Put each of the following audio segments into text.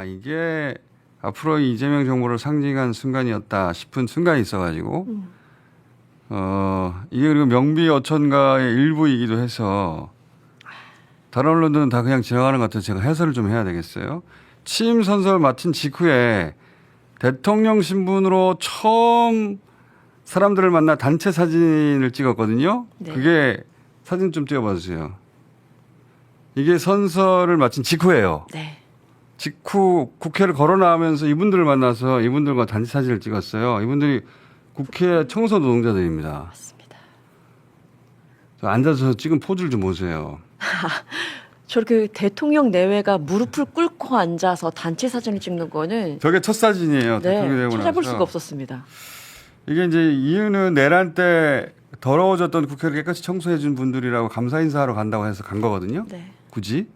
이게 앞으로 이재명 정부를 상징한 순간이었다 싶은 순간이 있어가지고 이게 그리고 명비 어천가의 일부이기도 해서 다른 언론들은 다 그냥 지나가는 것 같아서 제가 해설을 좀 해야 되겠어요. 취임 선서를 마친 직후에 대통령 신분으로 처음 사람들을 만나 단체 사진을 찍었거든요. 네. 그게 사진 좀 띄워봐 주세요. 이게 선서를 마친 직후예요. 네. 직후 국회를 걸어 나오면서 이분들을 만나서 이분들과 단체 사진을 찍었어요. 이분들이 국회 청소 노동자들입니다. 맞습니다. 앉아서 찍은 포즈를 좀 보세요. 저렇게 대통령 내외가 무릎을 꿇고 앉아서 단체 사진을 찍는 거는 저게 첫 사진이에요. 네, 찾아볼 수가 없었습니다. 이게 이제 이유는 내란 때 더러워졌던 국회를 깨끗이 청소해 준 분들이라고 감사 인사하러 간다고 해서 간 거거든요. 네. 굳이.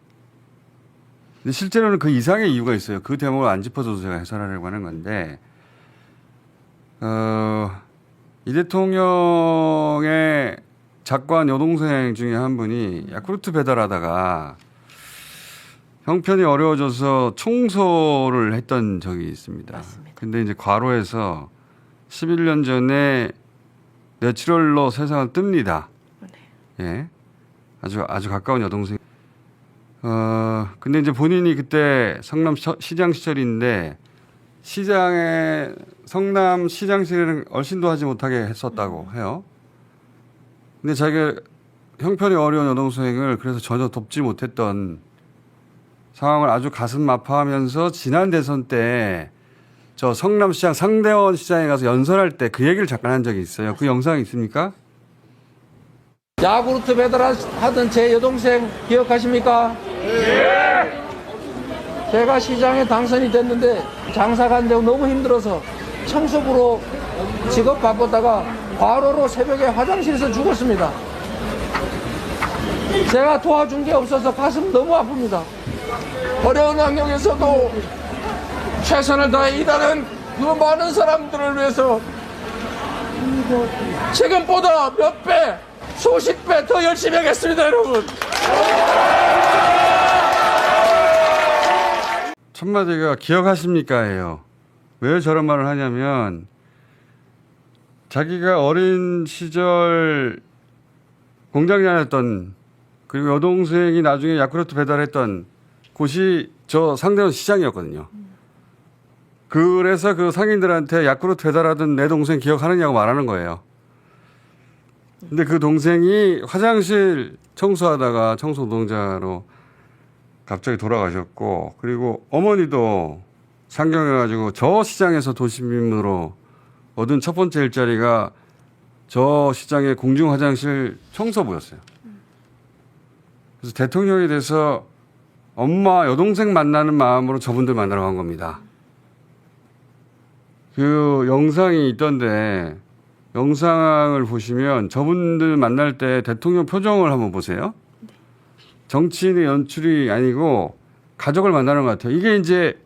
근데 실제로는 그 이상의 이유가 있어요. 그 대목을 안 짚어줘서 제가 해설하려고 하는 건데, 이 대통령의 작관 여동생 중에 한 분이 야쿠르트 배달하다가 형편이 어려워져서 청소를 했던 적이 있습니다. 맞습니다. 근데 이제 과로해서 11년 전에 뇌출혈로 세상을 뜹니다. 네. 예. 아주 가까운 여동생. 근데 이제 본인이 그때 성남 시장 시절인데 성남 시장 시절에는 얼씬도 하지 못하게 했었다고 해요. 근데 자기가 형편이 어려운 여동생을 그래서 전혀 돕지 못했던 상황을 아주 가슴 아파하면서 지난 대선 때 저 성남시장 상대원 시장에 가서 연설할 때 그 얘기를 잠깐 한 적이 있어요. 그 영상이 있습니까? 야구르트 배달하던 제 여동생 기억하십니까? 네. 제가 시장에 당선이 됐는데 장사가 안 되고 너무 힘들어서 청소부로 직업 바꿨다가 과로로 새벽에 화장실에서 죽었습니다. 제가 도와준 게 없어서 가슴 너무 아픕니다. 어려운 환경에서도 최선을 다해 일하는 그 많은 사람들을 위해서 지금보다 몇 배, 수십 배 더 열심히 하겠습니다, 여러분. 첫 마디가 기억하십니까예요. 왜 저런 말을 하냐면 자기가 어린 시절 공장 다녔던 그리고 여동생이 나중에 야쿠르트 배달했던 곳이 저 상대원 시장이었거든요. 그래서 그 상인들한테 야쿠르트 배달하던 내 동생 기억하느냐고 말하는 거예요. 근데 그 동생이 화장실 청소하다가 청소 노동자로 갑자기 돌아가셨고, 그리고 어머니도 상경해가지고 저 시장에서 도시민으로 얻은 첫 번째 일자리가 저 시장의 공중 화장실 청소부였어요. 그래서 대통령이 돼서 엄마 여동생 만나는 마음으로 저분들 만나러 간 겁니다. 그 영상이 있던데 영상을 보시면 저분들 만날 때 대통령 표정을 한번 보세요. 정치인의 연출이 아니고 가족을 만나는 것 같아요. 이게 이제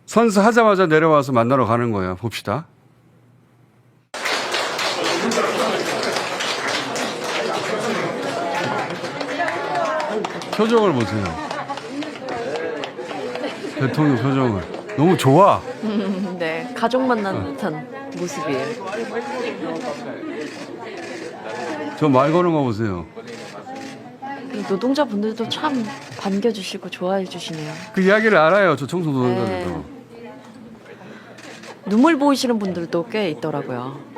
선서하자마자 내려와서 만나러 가는 거예요. 봅시다. 표정을 보세요. 대통령 표정을. 너무 좋아. 네, 가족 만나는 듯한 모습이에요. 저 말 거는 거 보세요. 노동자분들도 참 반겨주시고 좋아해 주시네요. 그 이야기를 알아요. 저 청소 노동자들도. 네. 눈물 보이시는 분들도 꽤 있더라고요.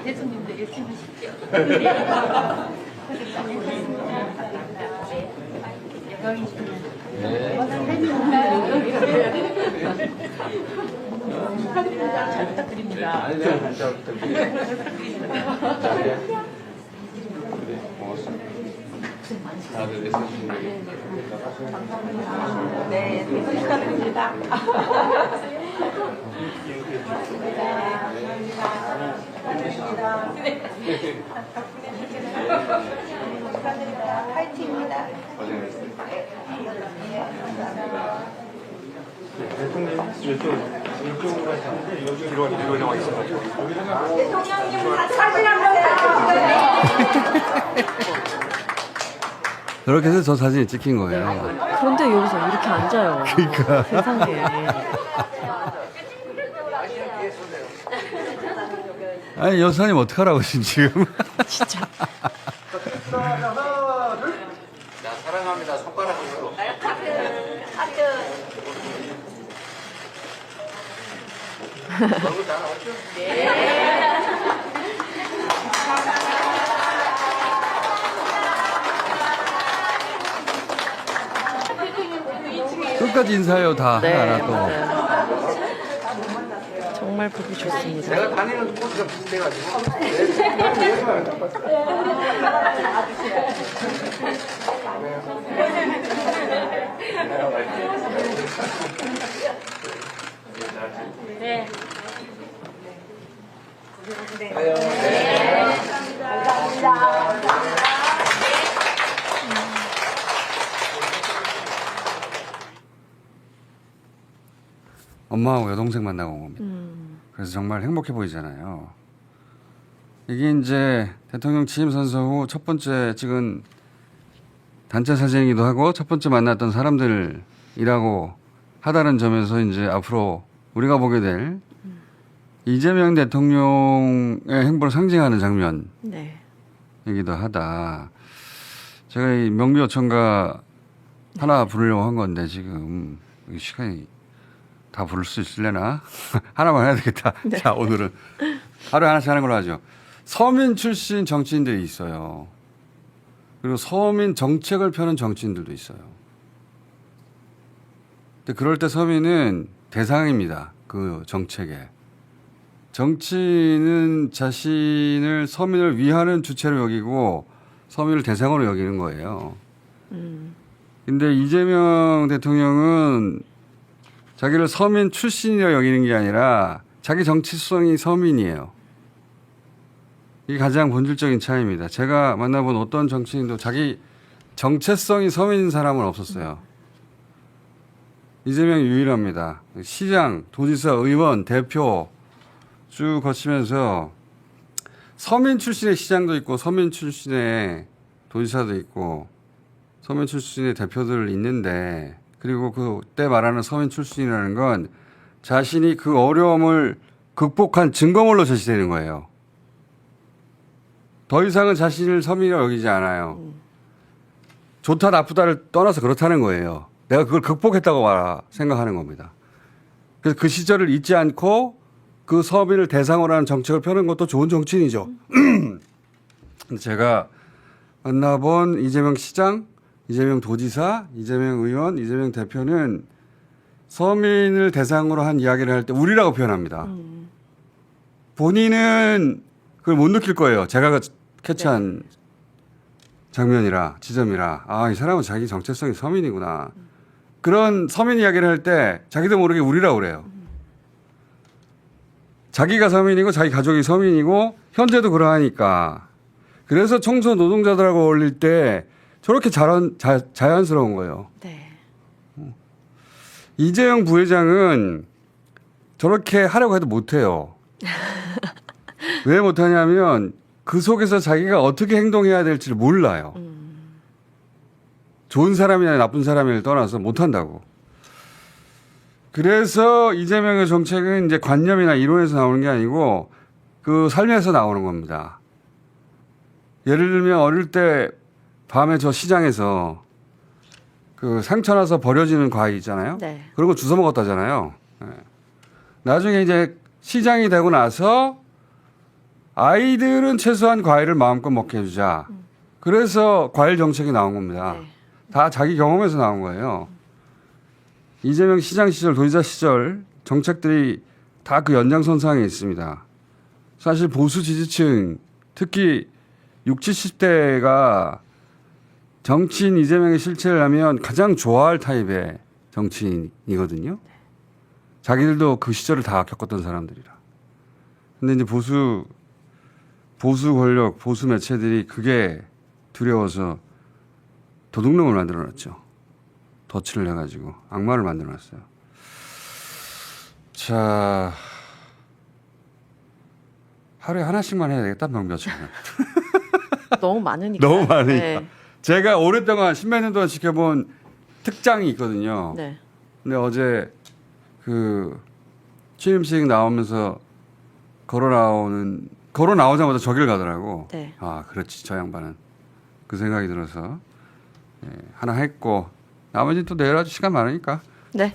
대통령도 열심히 하십시오. 잘 부탁드립니다. 잘 부탁드립니다. 다들 애쓰시는 네, 축하드립니다. 감사합니다. 파이팅입니다. 그렇게 해서 저 사진이 찍힌 거예요. 그런데 여기서 이렇게 앉아요. 그러니까. 세상에. 아니 여사님 어떡하라고 지금. 진짜. 사랑합니다. 손가락으로. 끝까지 인사해요 다 네, 하나 또. 맞아요. 정말 보기 좋습니다. 내가 다니는 코스가 비슷해가지고. 네. 엄마하고 여동생 만나고 온 겁니다. 그래서 정말 행복해 보이잖아요. 이게 이제 대통령 취임 선서 후 첫 번째 찍은 단체 사진이기도 하고 첫 번째 만났던 사람들이라고 하다는 점에서 이제 앞으로 우리가 보게 될 이재명 대통령의 행보를 상징하는 장면이기도 네. 하다. 제가 이 명비어천가 하나 부르려고 한 건데 지금 시간이 다 부를 수 있을래나? 하나만 해야 되겠다. 네. 자, 오늘은 하루에 하나씩 하는 걸로 하죠. 서민 출신 정치인들이 있어요. 그리고 서민 정책을 펴는 정치인들도 있어요. 근데 그럴 때 서민은 대상입니다. 그 정책에. 정치인은 자신을 서민을 위하는 주체로 여기고 서민을 대상으로 여기는 거예요. 근데 이재명 대통령은 자기를 서민 출신이라 여기는 게 아니라 자기 정치성이 서민이에요. 이게 가장 본질적인 차이입니다. 제가 만나본 어떤 정치인도 자기 정체성이 서민인 사람은 없었어요. 이재명이 유일합니다. 시장, 도지사, 의원, 대표 쭉 거치면서 서민 출신의 시장도 있고 서민 출신의 도지사도 있고 서민 출신의 대표들 있는데 그리고 그때 말하는 서민 출신이라는 건 자신이 그 어려움을 극복한 증거물로 제시되는 거예요. 더 이상은 자신을 서민이라고 여기지 않아요. 좋다 나쁘다를 떠나서 그렇다는 거예요. 내가 그걸 극복했다고 생각하는 겁니다. 그래서 그 시절을 잊지 않고 그 서민을 대상으로 하는 정책을 펴는 것도 좋은 정치인이죠. 제가 만나본 이재명 시장, 이재명 도지사, 이재명 의원, 이재명 대표는 서민을 대상으로 한 이야기를 할 때 우리라고 표현합니다. 본인은 그걸 못 느낄 거예요. 제가 캐치한 장면이라 지점이라 이 사람은 자기 정체성이 서민이구나. 그런 서민 이야기를 할 때 자기도 모르게 우리라고 그래요. 자기가 서민이고 자기 가족이 서민이고 현재도 그러하니까. 그래서 청소 노동자들하고 어울릴 때 저렇게 자연스러운 거예요. 네. 이재용 부회장은 저렇게 하려고 해도 못해요. 왜 못하냐면 그 속에서 자기가 어떻게 행동해야 될지를 몰라요. 좋은 사람이나 나쁜 사람을 떠나서 못한다고. 그래서 이재명의 정책은 이제 관념이나 이론에서 나오는 게 아니고 그 삶에서 나오는 겁니다. 예를 들면 어릴 때 밤에 저 시장에서 그 상처 나서 버려지는 과일 있잖아요. 네. 그런 거 주워 먹었다잖아요. 네. 나중에 이제 시장이 되고 나서 아이들은 최소한 과일을 마음껏 먹게 해주자. 그래서 과일 정책이 나온 겁니다. 네. 다 자기 경험에서 나온 거예요. 이재명 시장 시절, 도지사 시절 정책들이 다 그 연장선상에 있습니다. 사실 보수 지지층, 특히 60, 70대가 정치인 이재명의 실체를 하면 가장 좋아할 타입의 정치인이거든요. 자기들도 그 시절을 다 겪었던 사람들이라. 근데 이제 보수 보수 권력, 보수 매체들이 그게 두려워서 도둑놈을 만들어놨죠. 덫을 해가지고 악마를 만들어놨어요. 자, 하루에 하나씩만 해야 되겠다, 명며칠은. 너무 많으니까. 너무 많으니까. 네. 제가 오랫동안 10몇 년 동안 지켜본 특장이 있거든요. 네. 근데 어제 그 취임식 나오면서 걸어 나오자마자 저길 가더라고. 네. 아, 그렇지, 저 양반은. 그 생각이 들어서 하나 했고 나머지는 또 내일 아주 시간 많으니까 네.